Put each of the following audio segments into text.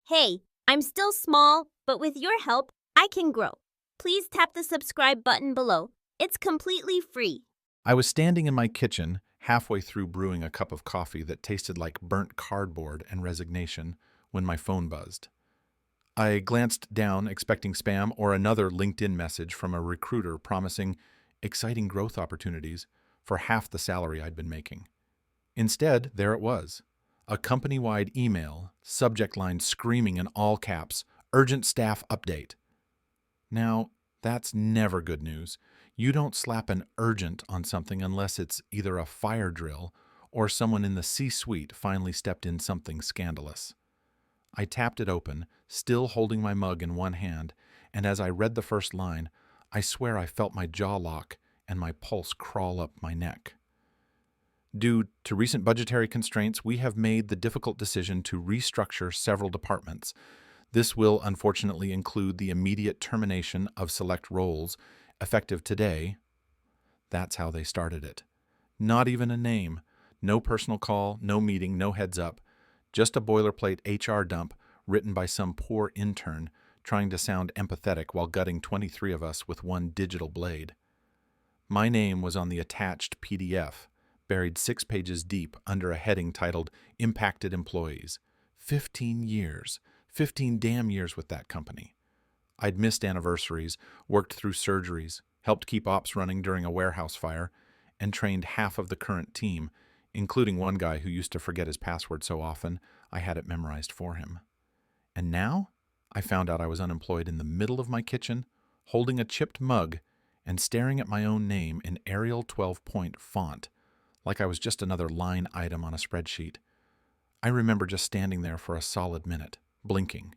Hey, I'm still small, but with your help, I can grow. Please tap the subscribe button below. It's completely free. I was standing in my kitchen, halfway through brewing a cup of coffee that tasted like burnt cardboard and resignation, when my phone buzzed. I glanced down, expecting spam or another LinkedIn message from a recruiter promising exciting growth opportunities for half the salary I'd been making. Instead, there it was, a company-wide email, subject line screaming in all caps, "Urgent staff update." Now, that's never good news. You don't slap an urgent on something unless it's either a fire drill or someone in the C-suite finally stepped in something scandalous. I tapped it open, still holding my mug in one hand, and as I read the first line, I swear I felt my jaw lock and my pulse crawl up my neck. Due to recent budgetary constraints, we have made the difficult decision to restructure several departments. This will unfortunately include the immediate termination of select roles, effective today. That's how they started it. Not even a name, no personal call, no meeting, no heads up, just a boilerplate HR dump written by some poor intern trying to sound empathetic while gutting 23 of us with one digital blade. My name was on the attached PDF, buried 6 pages deep under a heading titled Impacted Employees. 15 years. 15 damn years with that company. I'd missed anniversaries, worked through surgeries, helped keep ops running during a warehouse fire, and trained half of the current team, including one guy who used to forget his password so often I had it memorized for him. And now, I found out I was unemployed in the middle of my kitchen, holding a chipped mug and staring at my own name in Arial 12-point font, like I was just another line item on a spreadsheet. I remember just standing there for a solid minute, blinking.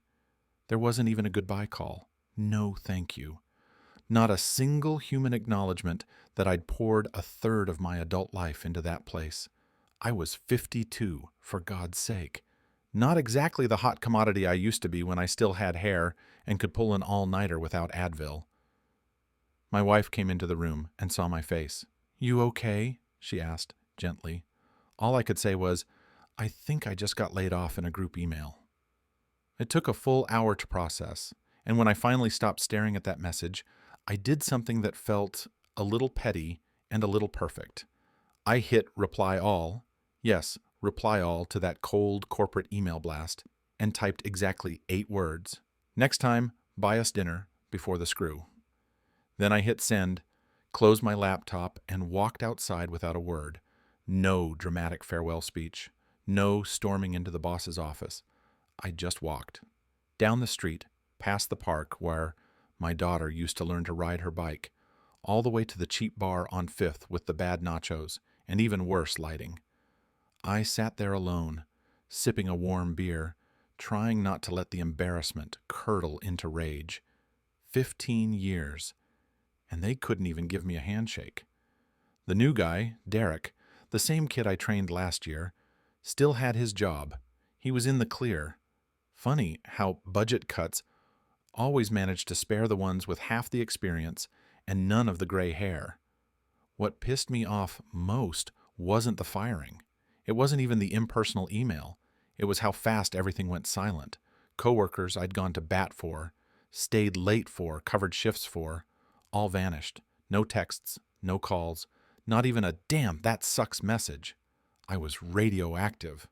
There wasn't even a goodbye call. No thank you. Not a single human acknowledgement that I'd poured a third of my adult life into that place. I was 52, for God's sake. Not exactly the hot commodity I used to be when I still had hair and could pull an all-nighter without Advil. My wife came into the room and saw my face. "You okay?" she asked, gently. All I could say was, "I think I just got laid off in a group email." It took a full hour to process, and when I finally stopped staring at that message, I did something that felt a little petty and a little perfect. I hit reply all, yes, reply all to that cold corporate email blast, and typed exactly 8 words. "Next time, buy us dinner before the screw." Then I hit send, closed my laptop, and walked outside without a word. No dramatic farewell speech. No storming into the boss's office. I just walked. Down the street, past the park where my daughter used to learn to ride her bike, all the way to the cheap bar on 5th with the bad nachos and even worse lighting. I sat there alone, sipping a warm beer, trying not to let the embarrassment curdle into rage. 15 years, and they couldn't even give me a handshake. The new guy, Derek, the same kid I trained last year, still had his job. He was in the clear. Funny how budget cuts always manage to spare the ones with half the experience and none of the gray hair. What pissed me off most wasn't the firing. It wasn't even the impersonal email. It was how fast everything went silent. Coworkers I'd gone to bat for, stayed late for, covered shifts for, all vanished. No texts, no calls, not even a "damn, that sucks" message. I was radioactive.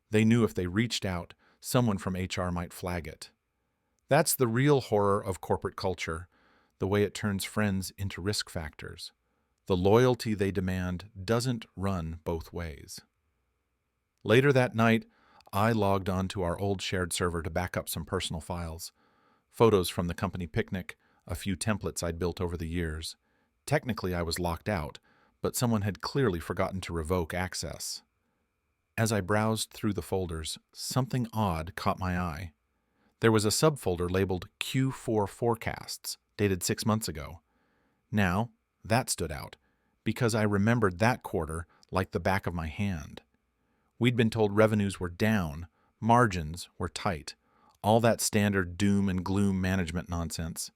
They knew if they reached out, someone from HR might flag it. That's the real horror of corporate culture, the way it turns friends into risk factors. The loyalty they demand doesn't run both ways. Later that night, I logged on to our old shared server to back up some personal files. Photos from the company picnic, a few templates I'd built over the years. Technically, I was locked out, but someone had clearly forgotten to revoke access. As I browsed through the folders, something odd caught my eye. There was a subfolder labeled Q4 Forecasts, dated 6 months ago. Now, that stood out, because I remembered that quarter like the back of my hand. We'd been told revenues were down, margins were tight, all that standard doom and gloom management nonsense.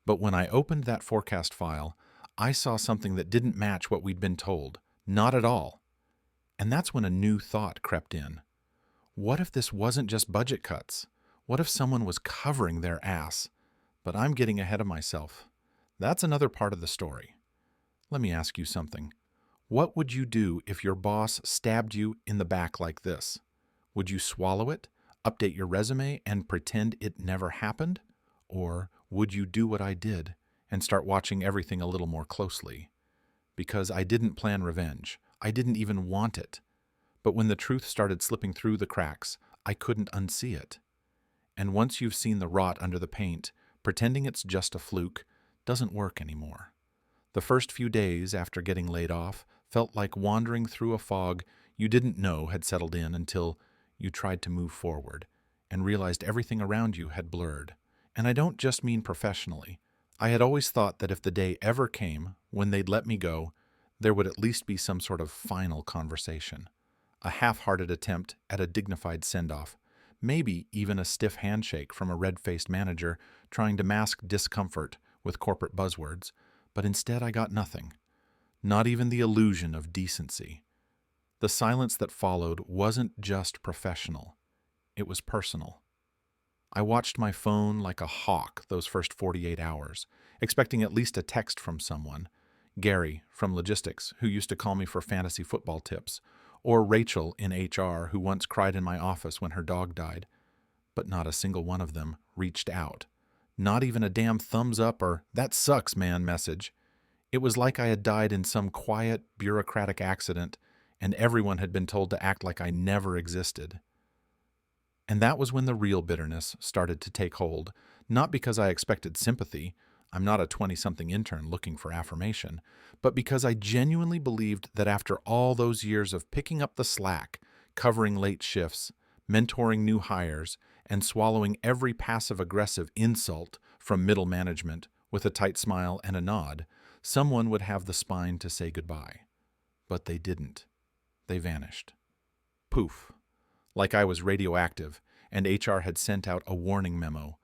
But when I opened that forecast file, I saw something that didn't match what we'd been told. Not at all. And that's when a new thought crept in. What if this wasn't just budget cuts? What if someone was covering their ass? But I'm getting ahead of myself. That's another part of the story. Let me ask you something. What would you do if your boss stabbed you in the back like this? Would you swallow it, update your resume, and pretend it never happened? Or would you do what I did and start watching everything a little more closely? Because I didn't plan revenge. I didn't even want it. But when the truth started slipping through the cracks, I couldn't unsee it. And once you've seen the rot under the paint, pretending it's just a fluke doesn't work anymore. The first few days after getting laid off felt like wandering through a fog you didn't know had settled in until you tried to move forward and realized everything around you had blurred. And I don't just mean professionally. I had always thought that if the day ever came when they'd let me go, there would at least be some sort of final conversation. A half-hearted attempt at a dignified send-off, maybe even a stiff handshake from a red-faced manager trying to mask discomfort with corporate buzzwords, but instead I got nothing. Not even the illusion of decency. The silence that followed wasn't just professional. It was personal. I watched my phone like a hawk those first 48 hours, expecting at least a text from someone. Gary from logistics, who used to call me for fantasy football tips, or Rachel in HR, who once cried in my office when her dog died. But not a single one of them reached out. Not even a damn thumbs up or "that sucks, man" message. It was like I had died in some quiet, bureaucratic accident, and everyone had been told to act like I never existed. And that was when the real bitterness started to take hold, not because I expected sympathy. I'm not a 20-something intern looking for affirmation, but because I genuinely believed that after all those years of picking up the slack, covering late shifts, mentoring new hires, and swallowing every passive-aggressive insult from middle management with a tight smile and a nod, someone would have the spine to say goodbye. But they didn't. They vanished. Poof. Like I was radioactive, and HR had sent out a warning memo.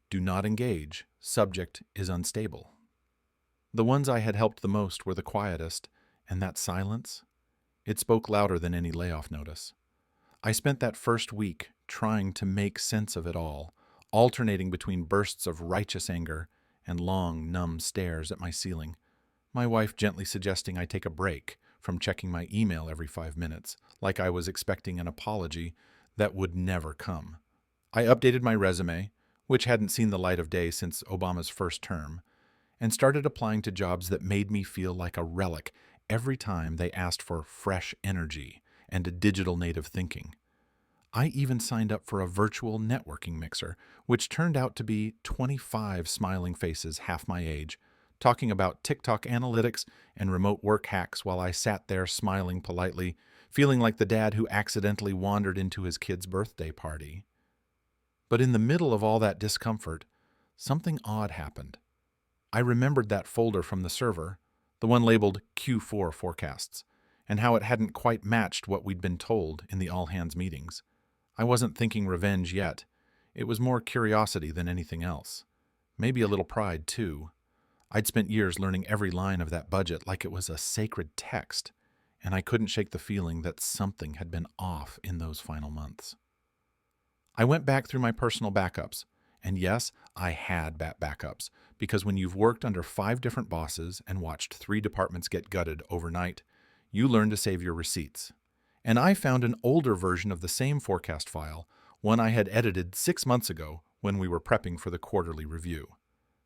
Do not engage. Subject is unstable. The ones I had helped the most were the quietest, and that silence, it spoke louder than any layoff notice. I spent that first week trying to make sense of it all, alternating between bursts of righteous anger and long, numb stares at my ceiling. My wife gently suggesting I take a break from checking my email every 5 minutes, like I was expecting an apology that would never come. I updated my resume, which hadn't seen the light of day since Obama's first term, and started applying to jobs that made me feel like a relic every time they asked for fresh energy and a digital native thinking. I even signed up for a virtual networking mixer, which turned out to be 25 smiling faces half my age, talking about TikTok analytics and remote work hacks while I sat there smiling politely, feeling like the dad who accidentally wandered into his kid's birthday party. But in the middle of all that discomfort, something odd happened. I remembered that folder from the server, the one labeled Q4 forecasts, and how it hadn't quite matched what we'd been told in the all-hands meetings. I wasn't thinking revenge yet. It was more curiosity than anything else. Maybe a little pride, too. I'd spent years learning every line of that budget like it was a sacred text, and I couldn't shake the feeling that something had been off in those final months. I went back through my personal backups, and yes, I had backups, because when you've worked under 5 different bosses and watched 3 departments get gutted overnight, you learn to save your receipts. And I found an older version of the same forecast file, one I had edited 6 months ago when we were prepping for the quarterly review.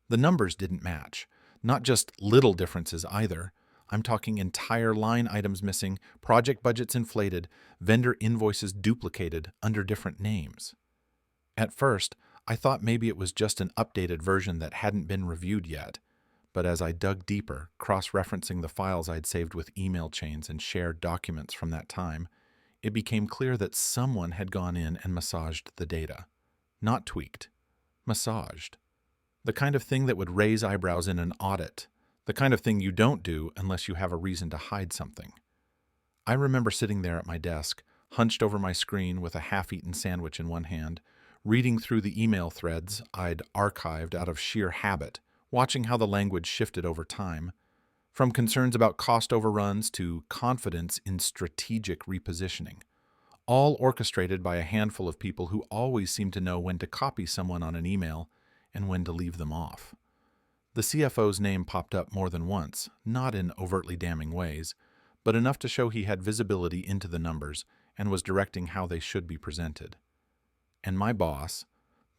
The numbers didn't match, not just little differences either. I'm talking entire line items missing, project budgets inflated, vendor invoices duplicated under different names. At first, I thought maybe it was just an updated version that hadn't been reviewed yet, but as I dug deeper, cross-referencing the files I'd saved with email chains and shared documents from that time, it became clear that someone had gone in and massaged the data. Not tweaked. Massaged. The kind of thing that would raise eyebrows in an audit. The kind of thing you don't do unless you have a reason to hide something. I remember sitting there at my desk, hunched over my screen with a half-eaten sandwich in one hand, reading through the email threads I'd archived out of sheer habit, watching how the language shifted over time, from concerns about cost overruns to confidence in strategic repositioning, all orchestrated by a handful of people who always seem to know when to copy someone on an email and when to leave them off. The CFO's name popped up more than once, not in overtly damning ways, but enough to show he had visibility into the numbers and was directing how they should be presented. And my boss,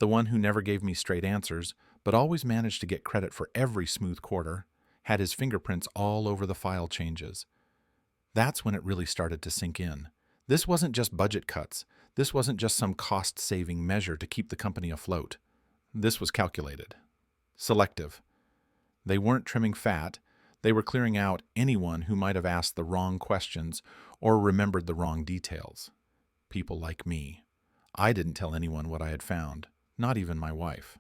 the one who never gave me straight answers, but always managed to get credit for every smooth quarter, had his fingerprints all over the file changes. That's when it really started to sink in. This wasn't just budget cuts. This wasn't just some cost-saving measure to keep the company afloat. This was calculated, selective. They weren't trimming fat. They were clearing out anyone who might have asked the wrong questions or remembered the wrong details. People like me. I didn't tell anyone what I had found, not even my wife.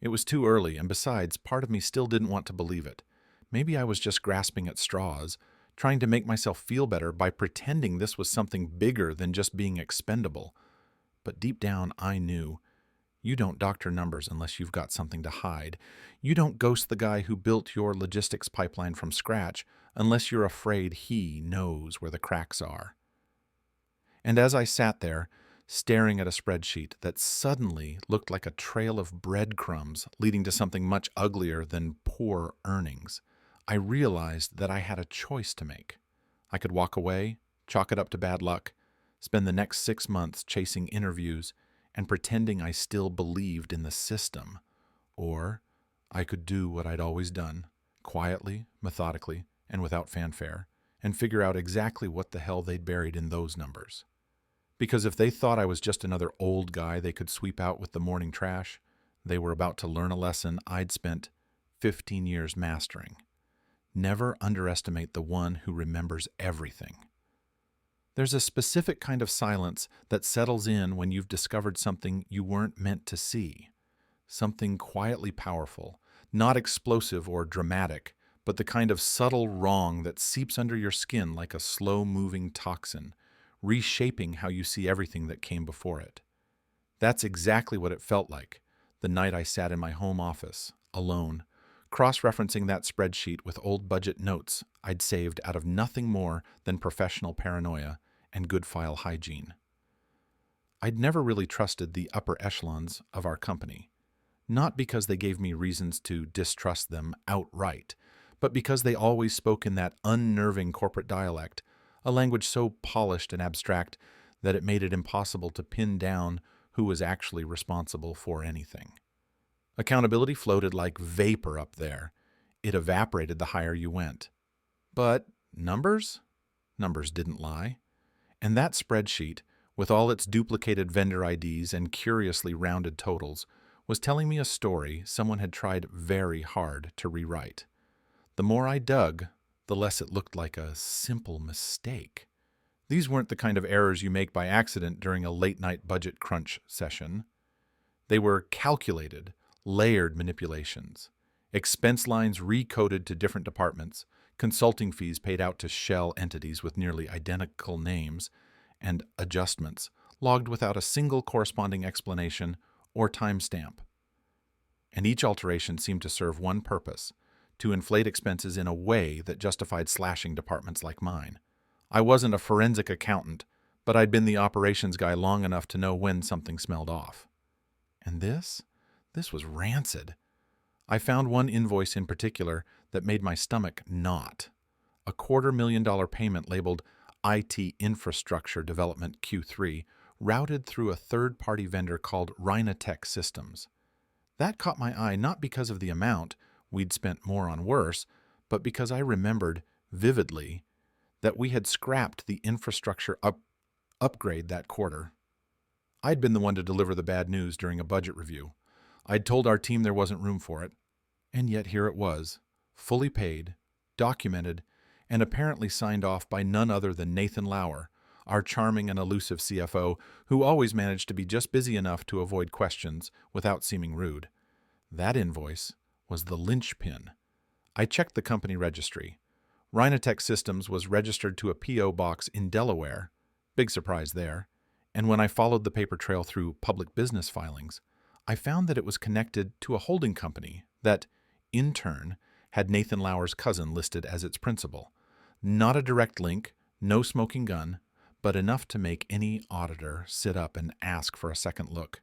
It was too early, and besides, part of me still didn't want to believe it. Maybe I was just grasping at straws, trying to make myself feel better by pretending this was something bigger than just being expendable. But deep down, I knew. You don't doctor numbers unless you've got something to hide. You don't ghost the guy who built your logistics pipeline from scratch unless you're afraid he knows where the cracks are. And as I sat there, staring at a spreadsheet that suddenly looked like a trail of breadcrumbs leading to something much uglier than poor earnings, I realized that I had a choice to make. I could walk away, chalk it up to bad luck, spend the next 6 months chasing interviews and pretending I still believed in the system, or I could do what I'd always done, quietly, methodically, and without fanfare, and figure out exactly what the hell they'd buried in those numbers. Because if they thought I was just another old guy they could sweep out with the morning trash, they were about to learn a lesson I'd spent 15 years mastering. Never underestimate the one who remembers everything. There's a specific kind of silence that settles in when you've discovered something you weren't meant to see. Something quietly powerful, not explosive or dramatic, but the kind of subtle wrong that seeps under your skin like a slow-moving toxin, reshaping how you see everything that came before it. That's exactly what it felt like the night I sat in my home office, alone, cross-referencing that spreadsheet with old budget notes I'd saved out of nothing more than professional paranoia and good file hygiene. I'd never really trusted the upper echelons of our company, not because they gave me reasons to distrust them outright, but because they always spoke in that unnerving corporate dialect, a language so polished and abstract that it made it impossible to pin down who was actually responsible for anything. Accountability floated like vapor up there. It evaporated the higher you went. But numbers? Numbers didn't lie. And that spreadsheet, with all its duplicated vendor IDs and curiously rounded totals, was telling me a story someone had tried very hard to rewrite. The more I dug, the less it looked like a simple mistake. These weren't the kind of errors you make by accident during a late-night budget crunch session. They were calculated, layered manipulations. Expense lines recoded to different departments, consulting fees paid out to shell entities with nearly identical names, and adjustments logged without a single corresponding explanation or timestamp. And each alteration seemed to serve one purpose: to inflate expenses in a way that justified slashing departments like mine. I wasn't a forensic accountant, but I'd been the operations guy long enough to know when something smelled off. And this was rancid. I found one invoice in particular that made my stomach knot. A $250,000 payment labeled IT Infrastructure Development Q3 routed through a third-party vendor called Rhinatech Systems. That caught my eye not because of the amount, we'd spent more on worse, but because I remembered vividly that we had scrapped the infrastructure upgrade that quarter. I'd been the one to deliver the bad news during a budget review. I'd told our team there wasn't room for it, and yet here it was, fully paid, documented, and apparently signed off by none other than Nathan Lauer, our charming and elusive CFO, who always managed to be just busy enough to avoid questions without seeming rude. That invoice was the linchpin. I checked the company registry. Rhinatech Systems was registered to a P.O. box in Delaware. Big surprise there. And when I followed the paper trail through public business filings, I found that it was connected to a holding company that, in turn, had Nathan Lauer's cousin listed as its principal. Not a direct link, no smoking gun, but enough to make any auditor sit up and ask for a second look.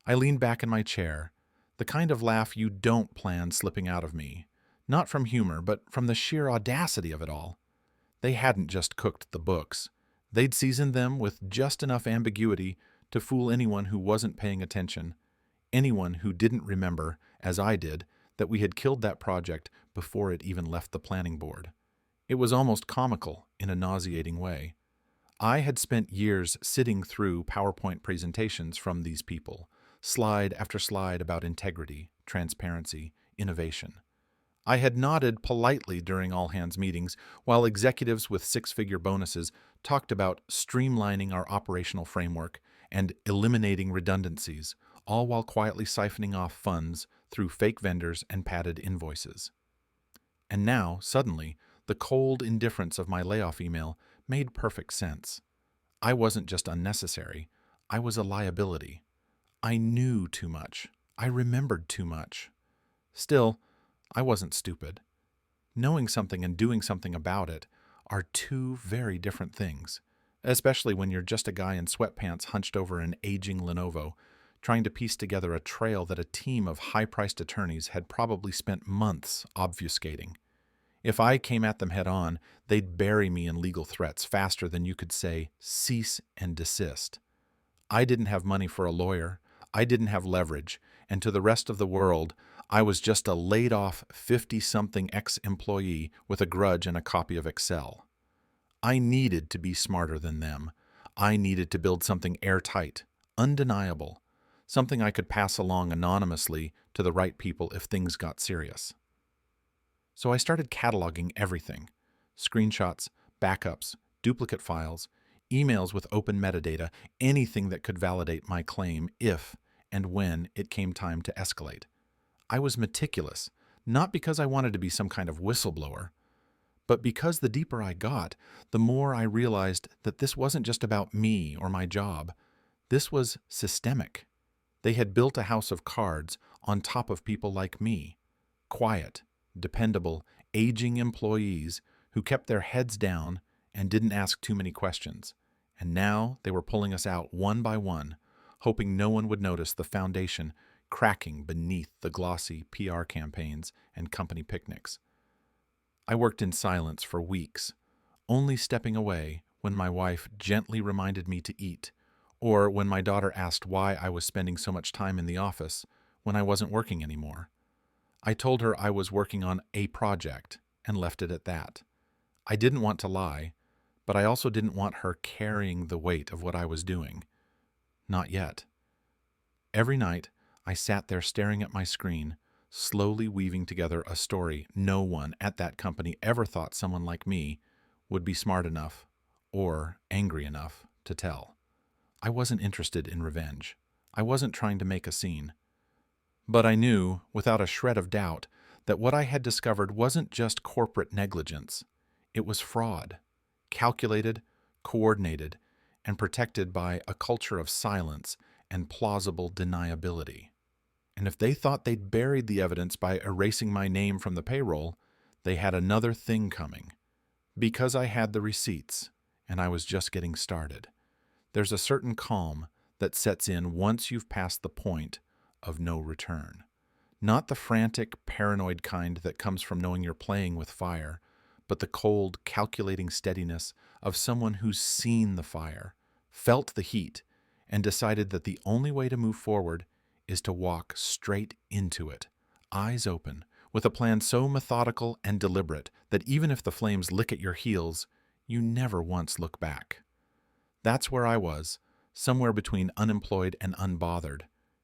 I leaned back in my chair, the kind of laugh you don't plan slipping out of me, not from humor, but from the sheer audacity of it all. They hadn't just cooked the books. They'd seasoned them with just enough ambiguity to fool anyone who wasn't paying attention, anyone who didn't remember, as I did, that we had killed that project before it even left the planning board. It was almost comical in a nauseating way. I had spent years sitting through PowerPoint presentations from these people, slide after slide about integrity, transparency, innovation. I had nodded politely during all-hands meetings while executives with six-figure bonuses talked about streamlining our operational framework and eliminating redundancies, all while quietly siphoning off funds through fake vendors and padded invoices. And now, suddenly, the cold indifference of my layoff email made perfect sense. I wasn't just unnecessary, I was a liability. I knew too much. I remembered too much. Still, I wasn't stupid. Knowing something and doing something about it are two very different things, especially when you're just a guy in sweatpants hunched over an aging Lenovo, trying to piece together a trail that a team of high-priced attorneys had probably spent months obfuscating. If I came at them head-on, they'd bury me in legal threats faster than you could say, cease and desist. I didn't have money for a lawyer, I didn't have leverage, and to the rest of the world, I was just a laid-off 50-something ex-employee with a grudge and a copy of Excel. I needed to be smarter than them. I needed to build something airtight, undeniable, something I could pass along anonymously to the right people if things got serious. So I started cataloging everything: screenshots, backups, duplicate files, emails with open metadata, anything that could validate my claim if and when it came time to escalate. I was meticulous, not because I wanted to be some kind of whistleblower, but because the deeper I got, the more I realized that this wasn't just about me or my job. This was systemic. They had built a house of cards on top of people like me, quiet, dependable, aging employees who kept their heads down and didn't ask too many questions. And now they were pulling us out one by one, hoping no one would notice the foundation cracking beneath the glossy PR campaigns and company picnics. I worked in silence for weeks, only stepping away when my wife gently reminded me to eat, or when my daughter asked why I was spending so much time in the office when I wasn't working anymore. I told her I was working on a project and left it at that. I didn't want to lie, but I also didn't want her carrying the weight of what I was doing. Not yet. Every night, I sat there staring at my screen, slowly weaving together a story no one at that company ever thought someone like me would be smart enough or angry enough to tell. I wasn't interested in revenge. I wasn't trying to make a scene. But I knew, without a shred of doubt, that what I had discovered wasn't just corporate negligence. It was fraud, calculated, coordinated, and protected by a culture of silence and plausible deniability. And if they thought they'd buried the evidence by erasing my name from the payroll, they had another thing coming. Because I had the receipts, and I was just getting started. There's a certain calm that sets in once you've passed the point of no return. Not the frantic, paranoid kind that comes from knowing you're playing with fire, but the cold, calculating steadiness of someone who's seen the fire, felt the heat, and decided that the only way to move forward is to walk straight into it, eyes open, with a plan so methodical and deliberate that even if the flames lick at your heels, you never once look back. That's where I was, somewhere between unemployed and unbothered,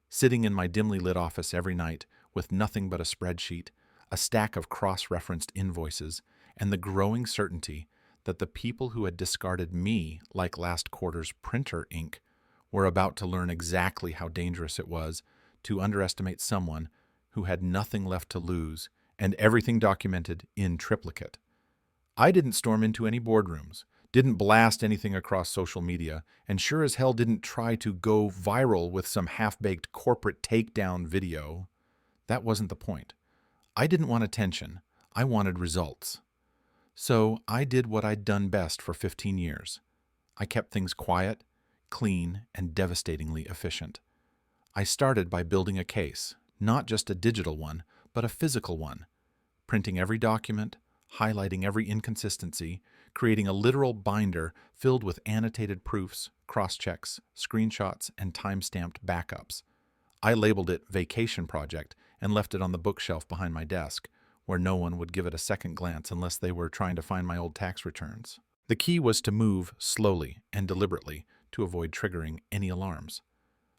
sitting in my dimly lit office every night with nothing but a spreadsheet, a stack of cross-referenced invoices, and the growing certainty that the people who had discarded me like last quarter's printer ink were about to learn exactly how dangerous it was to underestimate someone who had nothing left to lose and everything documented in triplicate. I didn't storm into any boardrooms, didn't blast anything across social media, and sure as hell didn't try to go viral with some half-baked corporate takedown video. That wasn't the point. I didn't want attention. I wanted results. So I did what I'd done best for 15 years. I kept things quiet, clean, and devastatingly efficient. I started by building a case, not just a digital one, but a physical one, printing every document, highlighting every inconsistency, creating a literal binder filled with annotated proofs, cross-checks, screenshots, and time-stamped backups. I labeled it Vacation Project and left it on the bookshelf behind my desk, where no one would give it a second glance unless they were trying to find my old tax returns. The key was to move slowly and deliberately to avoid triggering any alarms.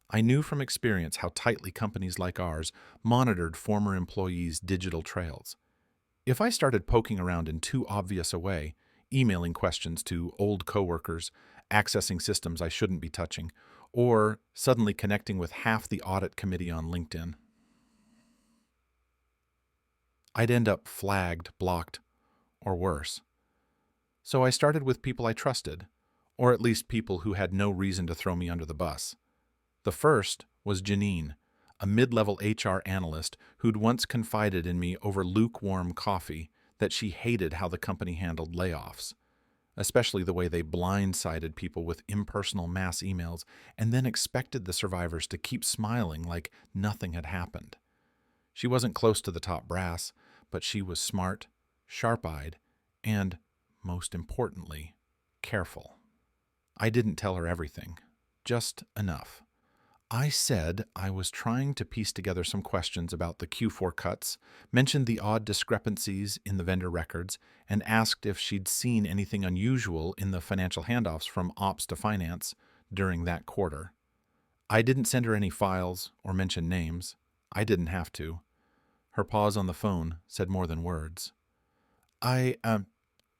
I knew from experience how tightly companies like ours monitored former employees' digital trails. If I started poking around in too obvious a way, emailing questions to old coworkers, accessing systems I shouldn't be touching, or suddenly connecting with half the audit committee on LinkedIn, I'd end up flagged, blocked, or worse. So I started with people I trusted, or at least people who had no reason to throw me under the bus. The first was Janine, a mid-level HR analyst who'd once confided in me over lukewarm coffee that she hated how the company handled layoffs, especially the way they blindsided people with impersonal mass emails and then expected the survivors to keep smiling like nothing had happened. She wasn't close to the top brass, but she was smart, sharp-eyed, and, most importantly, careful. I didn't tell her everything, just enough. I said I was trying to piece together some questions about the Q4 cuts, mentioned the odd discrepancies in the vendor records, and asked if she'd seen anything unusual in the financial handoffs from ops to finance during that quarter. I didn't send her any files or mention names. I didn't have to. Her pause on the phone said more than words.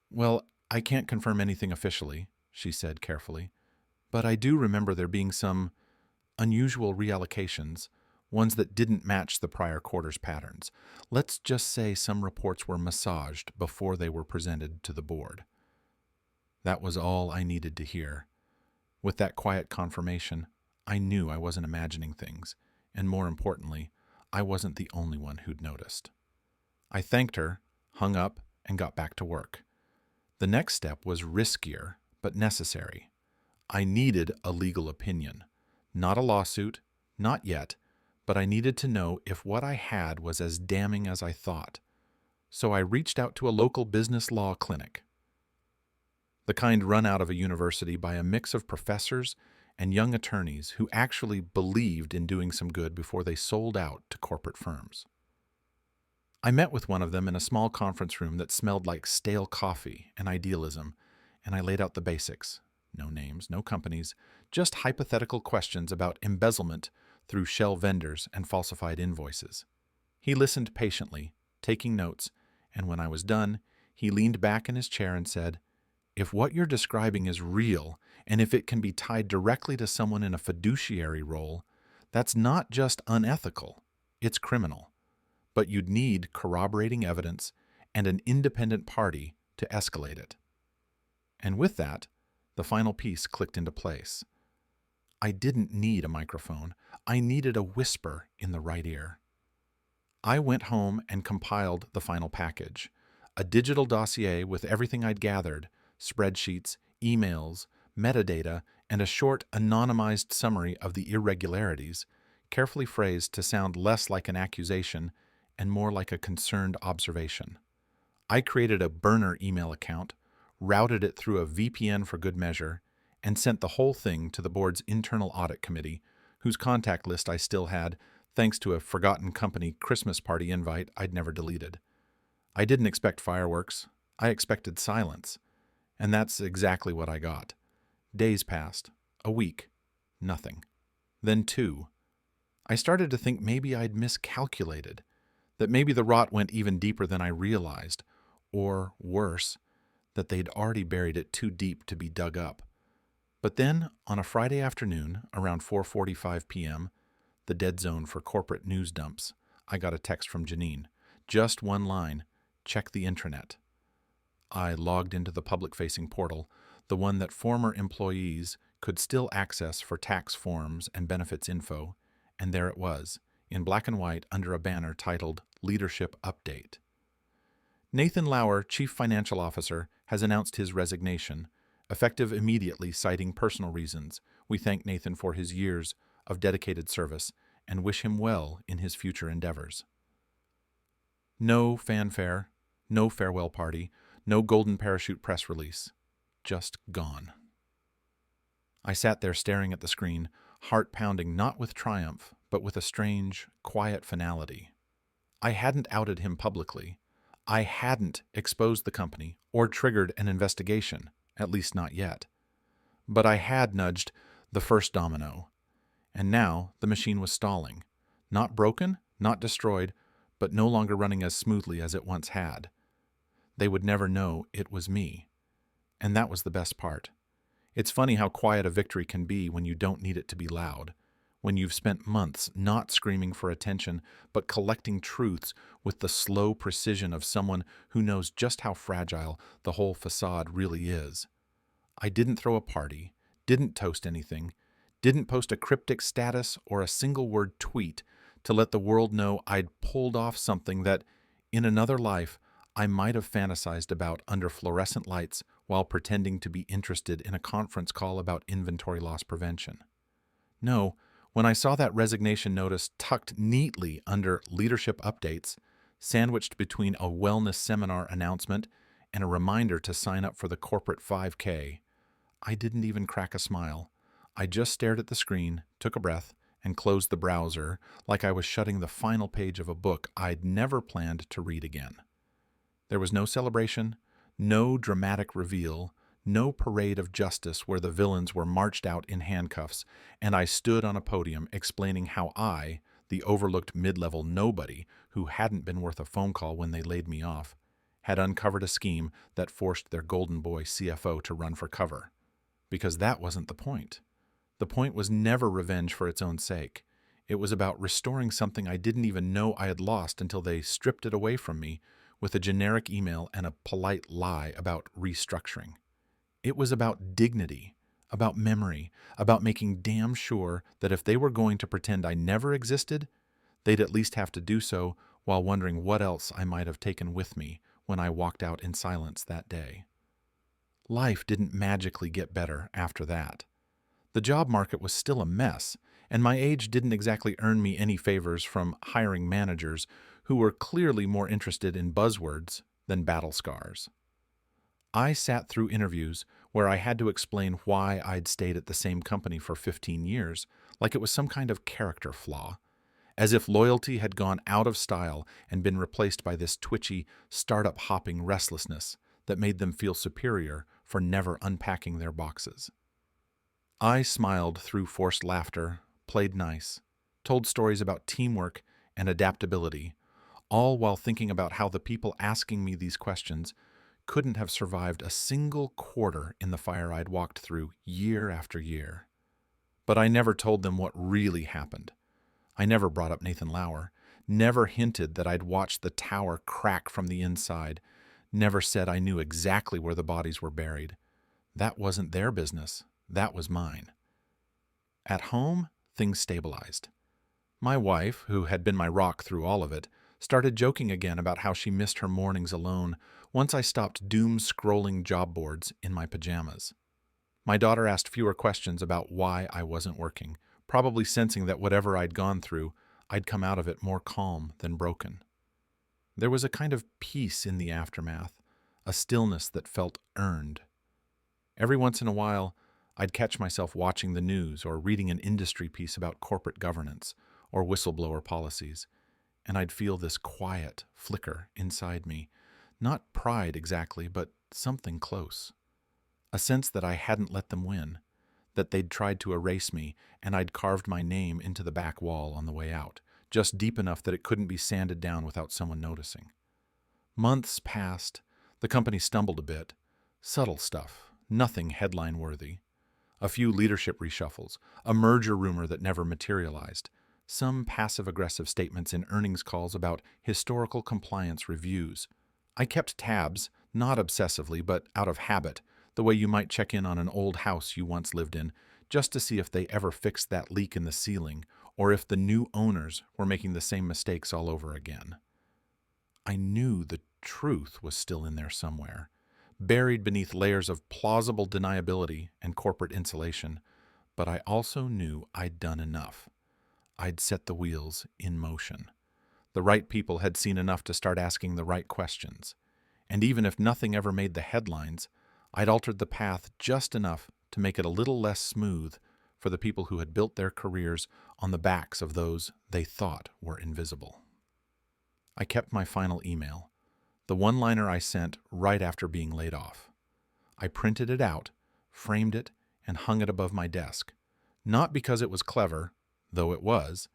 Well, I can't confirm anything officially, she said carefully, but I do remember there being some unusual reallocations, ones that didn't match the prior quarter's patterns. Let's just say some reports were massaged before they were presented to the board. That was all I needed to hear. With that quiet confirmation, I knew I wasn't imagining things, and more importantly, I wasn't the only one who'd noticed. I thanked her, hung up, and got back to work. The next step was riskier, but necessary. I needed a legal opinion. Not a lawsuit, not yet, but I needed to know if what I had was as damning as I thought. So I reached out to a local business law clinic, the kind run out of a university by a mix of professors and young attorneys who actually believed in doing some good before they sold out to corporate firms. I met with one of them in a small conference room that smelled like stale coffee and idealism, and I laid out the basics. No names, no companies, just hypothetical questions about embezzlement through shell vendors and falsified invoices. He listened patiently, taking notes, and when I was done, he leaned back in his chair and said, "If what you're describing is real, and if it can be tied directly to someone in a fiduciary role, that's not just unethical, it's criminal. But you'd need corroborating evidence and an independent party to escalate it." And with that, the final piece clicked into place. I didn't need a microphone. I needed a whisper in the right ear. I went home and compiled the final package, a digital dossier with everything I'd gathered, spreadsheets, emails, metadata, and a short anonymized summary of the irregularities, carefully phrased to sound less like an accusation and more like a concerned observation. I created a burner email account, routed it through a VPN for good measure, and sent the whole thing to the board's internal audit committee, whose contact list I still had, thanks to a forgotten company Christmas party invite I'd never deleted. I didn't expect fireworks. I expected silence. And that's exactly what I got. Days passed. A week. Nothing. Then 2. I started to think maybe I'd miscalculated, that maybe the rot went even deeper than I realized, or worse, that they'd already buried it too deep to be dug up. But then, on a Friday afternoon, around 4:45 p.m., the dead zone for corporate news dumps, I got a text from Janine. Just one line, "Check the intranet." I logged into the public-facing portal, the one that former employees could still access for tax forms and benefits info, and there it was, in black and white under a banner titled Leadership Update. Nathan Lauer, Chief Financial Officer, has announced his resignation, effective immediately, citing personal reasons. We thank Nathan for his years of dedicated service and wish him well in his future endeavors. No fanfare, no farewell party, no golden parachute press release. Just gone. I sat there staring at the screen, heart pounding not with triumph, but with a strange, quiet finality. I hadn't outed him publicly. I hadn't exposed the company or triggered an investigation, at least not yet. But I had nudged the first domino, and now the machine was stalling. Not broken, not destroyed, but no longer running as smoothly as it once had. They would never know it was me. And that was the best part. It's funny how quiet a victory can be when you don't need it to be loud, when you've spent months not screaming for attention, but collecting truths with the slow precision of someone who knows just how fragile the whole facade really is. I didn't throw a party, didn't toast anything, didn't post a cryptic status or a single word tweet to let the world know I'd pulled off something that, in another life, I might have fantasized about under fluorescent lights while pretending to be interested in a conference call about inventory loss prevention. No, when I saw that resignation notice tucked neatly under leadership updates, sandwiched between a wellness seminar announcement and a reminder to sign up for the corporate 5K, I didn't even crack a smile. I just stared at the screen, took a breath, and closed the browser like I was shutting the final page of a book I'd never planned to read again. There was no celebration, no dramatic reveal, no parade of justice where the villains were marched out in handcuffs, and I stood on a podium explaining how I, the overlooked mid-level nobody who hadn't been worth a phone call when they laid me off, had uncovered a scheme that forced their golden boy CFO to run for cover. Because that wasn't the point. The point was never revenge for its own sake. It was about restoring something I didn't even know I had lost until they stripped it away from me with a generic email and a polite lie about restructuring. It was about dignity, about memory, about making damn sure that if they were going to pretend I never existed, they'd at least have to do so while wondering what else I might have taken with me when I walked out in silence that day. Life didn't magically get better after that. The job market was still a mess, and my age didn't exactly earn me any favors from hiring managers who were clearly more interested in buzzwords than battle scars. I sat through interviews where I had to explain why I'd stayed at the same company for 15 years, like it was some kind of character flaw, as if loyalty had gone out of style and been replaced by this twitchy, startup hopping restlessness that made them feel superior for never unpacking their boxes. I smiled through forced laughter, played nice, told stories about teamwork and adaptability, all while thinking about how the people asking me these questions couldn't have survived a single quarter in the fire I'd walked through year after year. But I never told them what really happened. I never brought up Nathan Lauer, never hinted that I'd watched the tower crack from the inside, never said I knew exactly where the bodies were buried. That wasn't their business. That was mine. At home, things stabilized. My wife, who had been my rock through all of it, started joking again about how she missed her mornings alone once I stopped doom-scrolling job boards in my pajamas. My daughter asked fewer questions about why I wasn't working, probably sensing that whatever I'd gone through, I'd come out of it more calm than broken. There was a kind of peace in the aftermath, a stillness that felt earned. Every once in a while, I'd catch myself watching the news or reading an industry piece about corporate governance or whistleblower policies, and I'd feel this quiet flicker inside me, not pride exactly, but something close. A sense that I hadn't let them win, that they'd tried to erase me and I'd carved my name into the back wall on the way out, just deep enough that it couldn't be sanded down without someone noticing. Months passed, the company stumbled a bit, subtle stuff, nothing headline-worthy. A few leadership reshuffles, a merger rumor that never materialized, some passive-aggressive statements in earnings calls about historical compliance reviews. I kept tabs, not obsessively, but out of habit, the way you might check in on an old house you once lived in, just to see if they ever fixed that leak in the ceiling, or if the new owners were making the same mistakes all over again. I knew the truth was still in there somewhere, buried beneath layers of plausible deniability and corporate insulation, but I also knew I'd done enough. I'd set the wheels in motion. The right people had seen enough to start asking the right questions. And even if nothing ever made the headlines, I'd altered the path just enough to make it a little less smooth for the people who had built their careers on the backs of those they thought were invisible. I kept my final email, the one-liner I sent right after being laid off. I printed it out, framed it, and hung it above my desk, not because it was clever, though it was,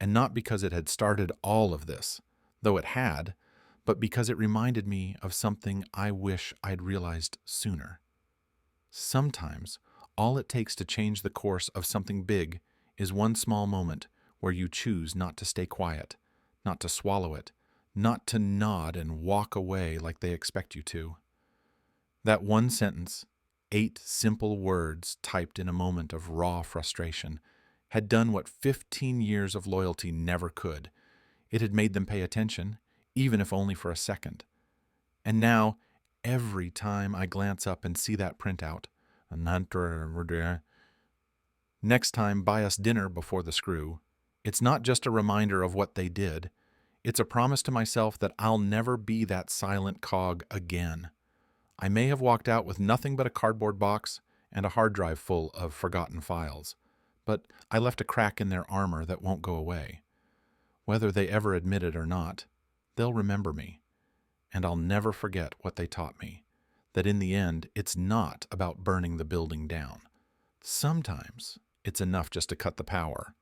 and not because it had started all of this, though it had, but because it reminded me of something I wish I'd realized sooner. Sometimes, all it takes to change the course of something big is one small moment where you choose not to stay quiet, not to swallow it, not to nod and walk away like they expect you to. That one sentence, 8 simple words typed in a moment of raw frustration, had done what 15 years of loyalty never could. It had made them pay attention, even if only for a second. And now, every time I glance up and see that printout, next time buy us dinner before the screw, it's not just a reminder of what they did. It's a promise to myself that I'll never be that silent cog again. I may have walked out with nothing but a cardboard box and a hard drive full of forgotten files, but I left a crack in their armor that won't go away. Whether they ever admit it or not, they'll remember me, and I'll never forget what they taught me, that in the end, it's not about burning the building down. Sometimes it's enough just to cut the power.